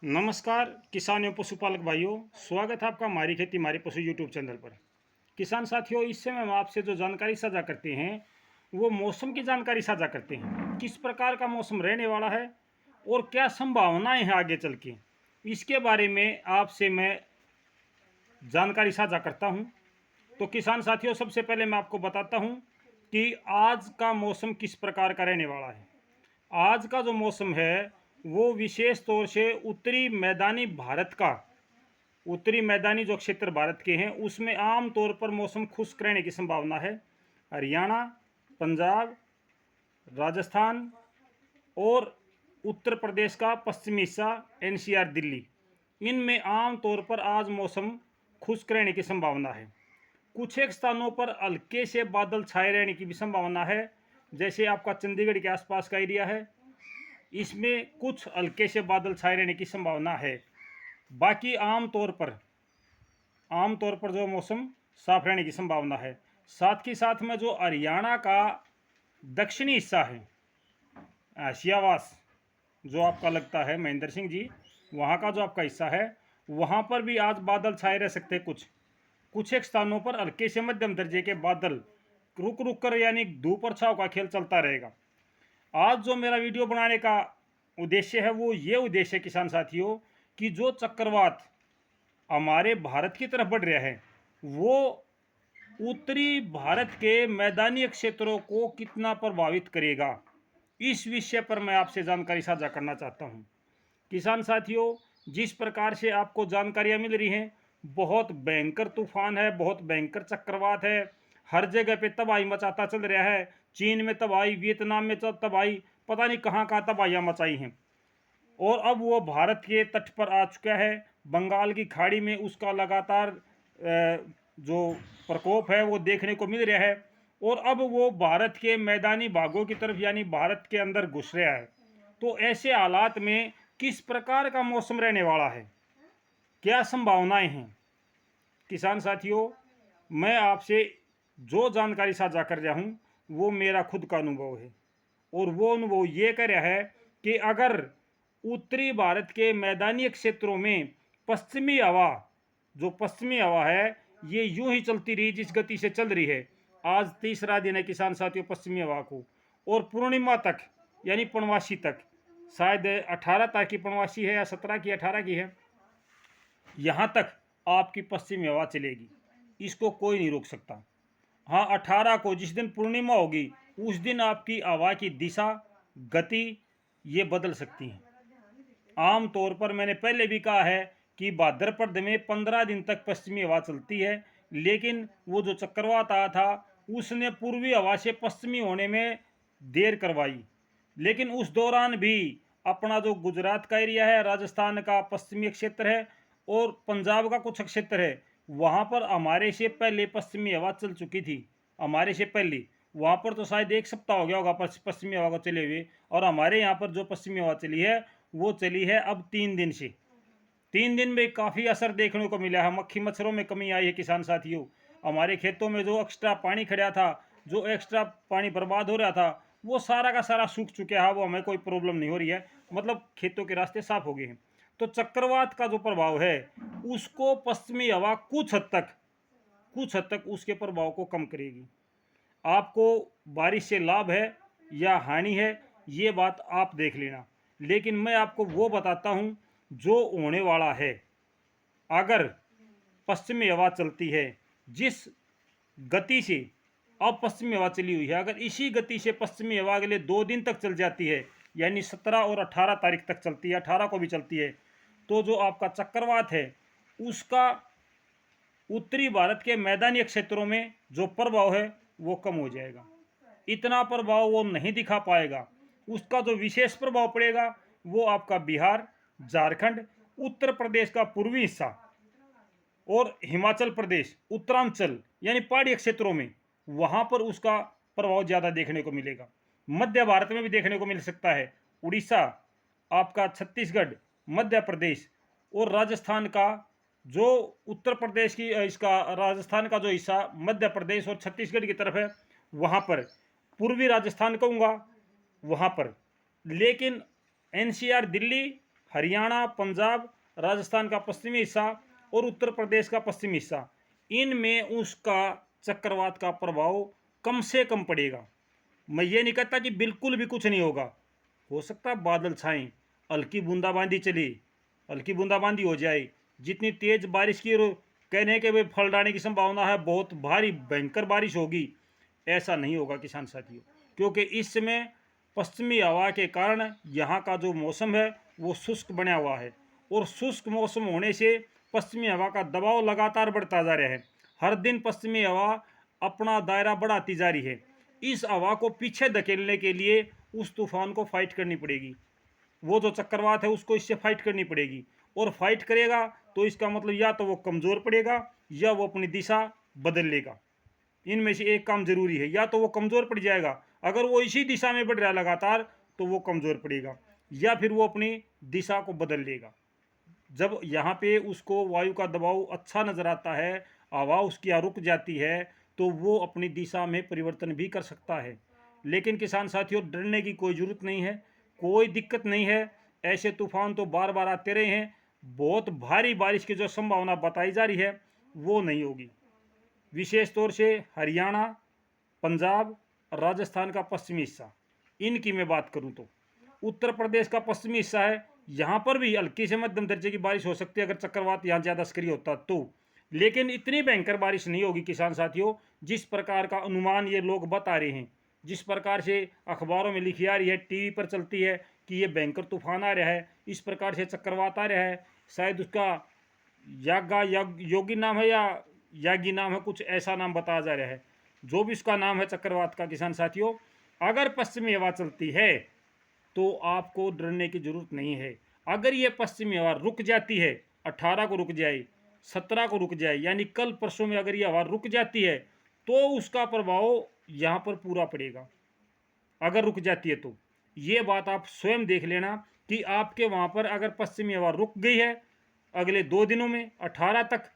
नमस्कार किसान एवं पशुपालक भाइयों, स्वागत है आपका हमारी खेती हमारे पशु यूट्यूब चैनल पर। किसान साथियों, इस समय हम आपसे जो जानकारी साझा करते हैं वो मौसम की जानकारी साझा करते हैं। किस प्रकार का मौसम रहने वाला है और क्या संभावनाएं हैं आगे चल के, इसके बारे में आपसे मैं जानकारी साझा करता हूं। तो किसान साथियों, सबसे पहले मैं आपको बताता हूं कि आज का मौसम किस प्रकार का रहने वाला है। आज का जो मौसम है वो विशेष तौर से उत्तरी मैदानी जो क्षेत्र भारत के हैं उसमें आम तौर पर मौसम खुश्क रहने की संभावना है। हरियाणा, पंजाब, राजस्थान और उत्तर प्रदेश का पश्चिमी हिस्सा, एनसीआर, दिल्ली, इनमें आम तौर पर आज मौसम खुश्क रहने की संभावना है। कुछ एक स्थानों पर हल्के से बादल छाए रहने की भी संभावना है। जैसे आपका चंडीगढ़ के आसपास का एरिया है, इसमें कुछ हल्के से बादल छाए रहने की संभावना है। बाकी आम तौर पर जो मौसम साफ रहने की संभावना है। साथ ही साथ में जो हरियाणा का दक्षिणी हिस्सा है, आसियावास जो आपका लगता है महेंद्र सिंह जी, वहाँ का जो आपका हिस्सा है वहाँ पर भी आज बादल छाए रह सकते हैं। कुछ एक स्थानों पर हल्के से मध्यम दर्जे के बादल रुक रुक कर, यानी धूप और छांव का खेल चलता रहेगा। आज जो मेरा वीडियो बनाने का उद्देश्य है वो ये उद्देश्य है किसान साथियों, कि जो चक्रवात हमारे भारत की तरफ बढ़ रहा है वो उत्तरी भारत के मैदानी क्षेत्रों को कितना प्रभावित करेगा, इस विषय पर मैं आपसे जानकारी साझा करना चाहता हूं। किसान साथियों, जिस प्रकार से आपको जानकारियां मिल रही हैं, बहुत भयंकर तूफान है, बहुत भयंकर चक्रवात है, हर जगह पे तबाही मचाता चल रहा है। चीन में तबाही, वियतनाम में तबाही, पता नहीं कहाँ कहाँ तबाहियाँ मचाई हैं। और अब वो भारत के तट पर आ चुका है। बंगाल की खाड़ी में उसका लगातार जो प्रकोप है वो देखने को मिल रहा है और अब वो भारत के मैदानी भागों की तरफ, यानी भारत के अंदर घुस रहा है। तो ऐसे हालात में किस प्रकार का मौसम रहने वाला है, क्या संभावनाएं हैं, किसान साथियों, मैं आपसे जो जानकारी साझा कर रहा हूँ वो मेरा खुद का अनुभव है। और वो अनुभव ये कह रहा है कि अगर उत्तरी भारत के मैदानी क्षेत्रों में पश्चिमी हवा है, ये यूं ही चलती रही जिस गति से चल रही है, आज तीसरा दिन है किसान साथियों पश्चिमी हवा को, और पूर्णिमा तक यानी पूर्णमासी तक, शायद 18 तारीख की पूर्णमासी है या 17 की 18 की है, यहाँ तक आपकी पश्चिमी हवा चलेगी, इसको कोई नहीं रोक सकता। हाँ, 18 को जिस दिन पूर्णिमा होगी उस दिन आपकी हवा की दिशा, गति ये बदल सकती है। आम तौर पर मैंने पहले भी कहा है कि भाद्रपद में 15 दिन तक पश्चिमी हवा चलती है, लेकिन वो जो चक्रवात आया था उसने पूर्वी हवा से पश्चिमी होने में देर करवाई। लेकिन उस दौरान भी अपना जो गुजरात का एरिया है, राजस्थान का पश्चिमी क्षेत्र है और पंजाब का कुछ क्षेत्र है, वहाँ पर हमारे से पहले पश्चिमी हवा चल चुकी थी। हमारे से पहले वहाँ पर तो शायद 1 सप्ताह हो गया होगा पश्चिमी हवा को चले हुए, और हमारे यहाँ पर जो पश्चिमी हवा चली है वो चली है अब 3 दिन से। 3 दिन में काफ़ी असर देखने को मिला है, मक्खी मच्छरों में कमी आई है किसान साथियों। हमारे खेतों में जो एक्स्ट्रा पानी खड़ा था, जो एक्स्ट्रा पानी बर्बाद हो रहा था, वो सारा का सारा सूख चुका है। वो हमें कोई प्रॉब्लम नहीं हो रही है, मतलब खेतों के रास्ते साफ हो गए हैं। तो चक्रवात का जो प्रभाव है उसको पश्चिमी हवा कुछ हद तक उसके प्रभाव को कम करेगी। आपको बारिश से लाभ है या हानि है ये बात आप देख लेना, लेकिन मैं आपको वो बताता हूँ जो होने वाला है। अगर पश्चिमी हवा चलती है जिस गति से अब पश्चिमी हवा चली हुई है, अगर इसी गति से पश्चिमी हवा अगले 2 दिन तक चल जाती है, यानी 17 और 18 तारीख तक चलती है, 18 को भी चलती है, तो जो आपका चक्रवात है उसका उत्तरी भारत के मैदानी क्षेत्रों में जो प्रभाव है वो कम हो जाएगा। इतना प्रभाव वो नहीं दिखा पाएगा। उसका जो विशेष प्रभाव पड़ेगा वो आपका बिहार, झारखंड, उत्तर प्रदेश का पूर्वी हिस्सा और हिमाचल प्रदेश, उत्तरांचल यानी पहाड़ी क्षेत्रों में, वहाँ पर उसका प्रभाव ज़्यादा देखने को मिलेगा। मध्य भारत में भी देखने को मिल सकता है। उड़ीसा, आपका छत्तीसगढ़, मध्य प्रदेश और राजस्थान का जो उत्तर प्रदेश की इसका राजस्थान का जो हिस्सा मध्य प्रदेश और छत्तीसगढ़ की तरफ है, वहाँ पर पूर्वी राजस्थान कहूँगा वहाँ पर, लेकिन एनसीआर, दिल्ली, हरियाणा, पंजाब, राजस्थान का पश्चिमी हिस्सा और उत्तर प्रदेश का पश्चिमी हिस्सा, इनमें उसका चक्रवात का प्रभाव कम से कम पड़ेगा। मैं ये नहीं कहता कि बिल्कुल भी कुछ नहीं होगा, हो सकता है बादल छाएं, हल्की बूंदाबांदी चले, हल्की बूंदाबांदी हो जाए। जितनी तेज बारिश की कहने के वे फलदाने की संभावना है, बहुत भारी भयंकर बारिश होगी, ऐसा नहीं होगा किसान साथियों, क्योंकि इस समय पश्चिमी हवा के कारण यहाँ का जो मौसम है वो शुष्क बना हुआ है, और शुष्क मौसम होने से पश्चिमी हवा का दबाव लगातार बढ़ता जा रहा है। हर दिन पश्चिमी हवा अपना दायरा बढ़ाती जा रही है। इस हवा को पीछे धकेलने के लिए उस तूफान को फाइट करनी पड़ेगी, वो जो चक्रवात है उसको इससे फाइट करनी पड़ेगी, और फाइट करेगा तो इसका मतलब या तो वो कमज़ोर पड़ेगा या वो अपनी दिशा बदल लेगा। इनमें से एक काम जरूरी है, या तो वो कमज़ोर पड़ जाएगा, अगर वो इसी दिशा में बढ़ रहा है लगातार तो वो कमज़ोर पड़ेगा, या फिर वो अपनी दिशा को बदल लेगा। जब यहाँ पे उसको वायु का दबाव अच्छा नज़र आता है, हवा उसकी यहाँ रुक जाती है, तो वो अपनी दिशा में परिवर्तन भी कर सकता है। लेकिन किसान साथियों, डरने की कोई ज़रूरत नहीं है, कोई दिक्कत नहीं है। ऐसे तूफान तो बार बार आते रहे हैं, बहुत भारी बारिश की जो संभावना बताई जा रही है वो नहीं होगी। विशेष तौर से हरियाणा, पंजाब, राजस्थान का पश्चिमी हिस्सा, इनकी मैं बात करूं तो उत्तर प्रदेश का पश्चिमी हिस्सा है, यहाँ पर भी हल्की से मध्यम दर्जे की बारिश हो सकती है अगर चक्रवात यहाँ ज़्यादा सक्रिय होता तो, लेकिन इतनी भयंकर बारिश नहीं होगी किसान साथियों, जिस प्रकार का अनुमान ये लोग बता रहे हैं, जिस प्रकार से अखबारों में लिखी आ रही है, टीवी पर चलती है कि ये भयंकर तूफान आ रहा है, इस प्रकार से चक्रवात आ रहा है। शायद उसका योगी नाम है या यागी नाम है, कुछ ऐसा नाम बताया जा रहा है। जो भी उसका नाम है चक्रवात का किसान साथियों, अगर पश्चिमी हवा चलती है तो आपको डरने की जरूरत नहीं है। अगर ये पश्चिमी हवा रुक जाती है, 18 को रुक जाए, 17 को रुक जाए, यानी कल परसों में अगर ये हवा रुक जाती है तो उसका प्रभाव यहाँ पर पूरा पड़ेगा। अगर रुक जाती है तो ये बात आप स्वयं देख लेना कि आपके वहाँ पर अगर पश्चिमी हवा रुक गई है अगले 2 दिनों में 18 तक,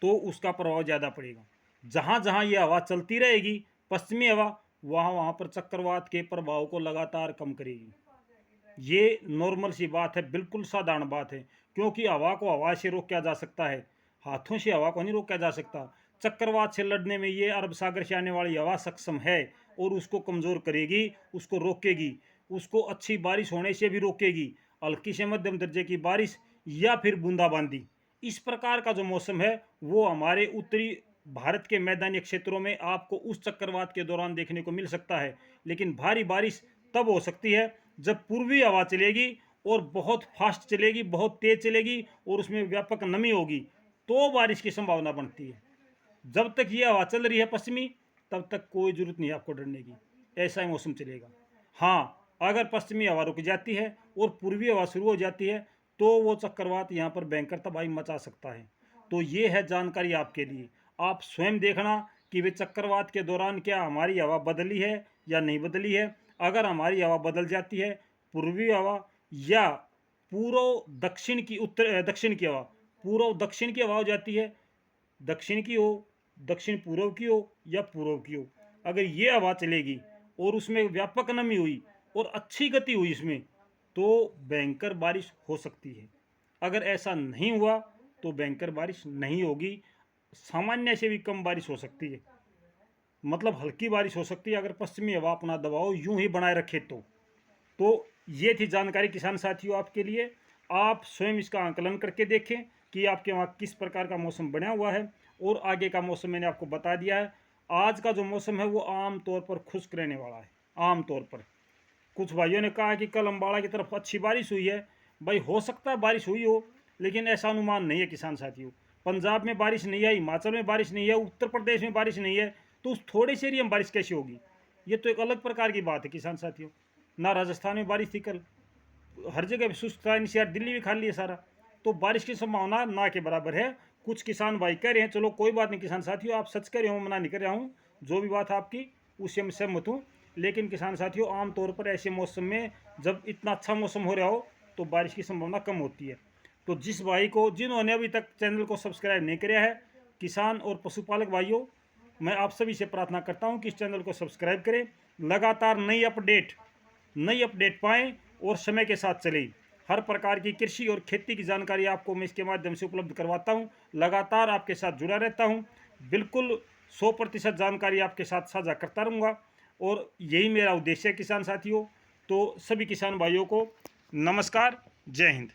तो उसका प्रभाव ज़्यादा पड़ेगा। जहाँ जहाँ ये हवा चलती रहेगी पश्चिमी हवा, वहाँ पर चक्रवात के प्रभाव को लगातार कम करेगी। ये नॉर्मल सी बात है, बिल्कुल साधारण बात है, क्योंकि हवा को हवा से रोका जा सकता है, हाथों से हवा को नहीं रोका जा सकता। चक्रवात से लड़ने में ये अरब सागर से आने वाली हवा सक्षम है और उसको कमज़ोर करेगी, उसको रोकेगी, उसको अच्छी बारिश होने से भी रोकेगी, हल्की से मध्यम दर्जे की बारिश या फिर बूंदाबांदी। इस प्रकार का जो मौसम है वो हमारे उत्तरी भारत के मैदानी क्षेत्रों में आपको उस चक्रवात के दौरान देखने को मिल सकता है। लेकिन भारी बारिश तब हो सकती है जब पूर्वी हवा चलेगी और बहुत फास्ट चलेगी, बहुत तेज चलेगी और उसमें व्यापक नमी होगी, तो बारिश की संभावना बनती है। जब तक ये हवा चल रही है पश्चिमी, तब तक कोई ज़रूरत नहीं आपको डरने की, ऐसा ही मौसम चलेगा। हाँ, अगर पश्चिमी हवा रुक जाती है और पूर्वी हवा शुरू हो जाती है तो वो चक्रवात यहाँ पर भयंकर तबाही मचा सकता है। तो ये है जानकारी आपके लिए, आप स्वयं देखना कि वे चक्रवात के दौरान क्या हमारी हवा बदली है या नहीं बदली है। अगर हमारी हवा बदल जाती है, पूर्वी हवा या पूर्व दक्षिण की दक्षिण की हवा, पूर्व दक्षिण की हवा हो जाती है, दक्षिण की हो, दक्षिण पूर्व की हो या पूर्व की हो, अगर ये हवा चलेगी और उसमें व्यापक नमी हुई और अच्छी गति हुई इसमें, तो भयंकर बारिश हो सकती है। अगर ऐसा नहीं हुआ तो भयंकर बारिश नहीं होगी, सामान्य से भी कम बारिश हो सकती है, मतलब हल्की बारिश हो सकती है अगर पश्चिमी हवा अपना दबाव यूं ही बनाए रखे तो ये थी जानकारी किसान साथियों आपके लिए। आप स्वयं इसका आंकलन करके देखें कि आपके वहाँ किस प्रकार का मौसम बना हुआ है, और आगे का मौसम मैंने आपको बता दिया है। आज का जो मौसम है वो आम तौर पर खुश्क रहने वाला है। आम तौर पर कुछ भाइयों ने कहा कि कल अम्बाड़ा की तरफ अच्छी बारिश हुई है, भाई हो सकता है बारिश हुई हो, लेकिन ऐसा अनुमान नहीं है किसान साथियों। पंजाब में बारिश नहीं है, हिमाचल में बारिश नहीं है, उत्तर प्रदेश में बारिश नहीं है, तो उस थोड़े से एरिया में बारिश कैसे होगी? ये तो एक अलग प्रकार की बात है किसान साथियों। ना राजस्थान में बारिश थी कल, हर जगह शुष्क था, यार दिल्ली भी खाली है सारा, तो बारिश की संभावना ना के बराबर है। कुछ किसान भाई कह रहे हैं, चलो कोई बात नहीं किसान साथियों, आप सच कह रहे हो, मना नहीं कर रहा हूँ, जो भी बात आपकी उससे मैं सहमत हूँ। लेकिन किसान साथियों, आमतौर पर ऐसे मौसम में जब इतना अच्छा मौसम हो रहा हो तो बारिश की संभावना कम होती है। तो जिस भाई को, जिन्होंने अभी तक चैनल को सब्सक्राइब नहीं किया है, किसान और पशुपालक भाइयों, मैं आप सभी से प्रार्थना करता हूं कि इस चैनल को सब्सक्राइब करें, लगातार नई अपडेट पाएँ और समय के साथ चलें। हर प्रकार की कृषि और खेती की जानकारी आपको मैं इसके माध्यम से उपलब्ध करवाता हूँ। लगातार आपके साथ जुड़ा रहता हूँ, बिल्कुल 100% जानकारी आपके साथ साझा करता रहूँगा और यही मेरा उद्देश्य है किसान साथियों। तो सभी किसान भाइयों को नमस्कार, जय हिंद।